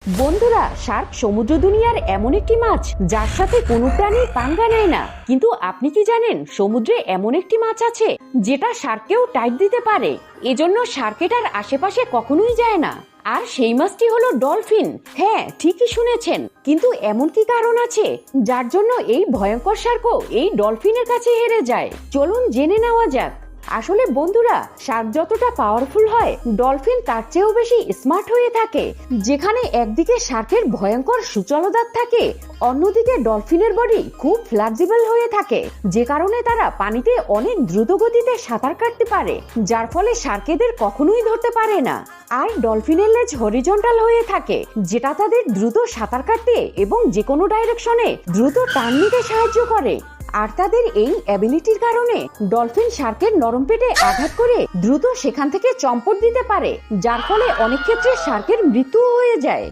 বন্ধুরা, শার্ক সমুদ্র দুনিয়ার এমন একটি মাছ যার সাথে কোনো প্রাণী পাঙ্গা নেয় না। কিন্তু আপনি কি জানেন সমুদ্রে এমন একটি মাছ আছে যেটা শার্ককেও টাইট দিতে পারে, এজন্য শার্ক এটার আশেপাশে কখনোই যায় না। আর সেই মাছটি হলো ডলফিন। হ্যাঁ, ঠিকই শুনেছেন। কিন্তু এমন কি কারণ আছে যার জন্য এই ভয়ঙ্কর শার্কও এই ডলফিনের কাছে হেরে যায়? চলুন জেনে নেওয়া যাক। আসলে বন্ধুরা, শার্ক যতটা পাওয়ারফুল হয় ডলফিন তার চেয়েও বেশি স্মার্ট হয়ে থাকে। যেখানে একদিকে শার্কের ভয়ঙ্কর সূচল দাঁত থাকে, অন্যদিকে ডলফিনের বডি খুব ফ্লেক্সিবল হয়ে থাকে, যে কারণে তারা পানিতে অনেক দ্রুত গতিতে সাঁতার কাটতে পারে, যার ফলে শার্কেদের কখনোই ধরতে পারে না। আর ডলফিনের লেজ হরিজন্টাল হয়ে থাকে, যেটা তাদের দ্রুত সাঁতার কাটতে এবং যে কোনো ডাইরেকশনে দ্রুত টার্ন নিতে সাহায্য করে। আর তাদের এই অ্যাবিলিটির কারণে ডলফিন শার্কের নরম পেটে আঘাত করে দ্রুত সেখান থেকে চম্পট দিতে পারে, যার ফলে অনেক ক্ষেত্রে শার্কের মৃত্যুও হয়ে যায়।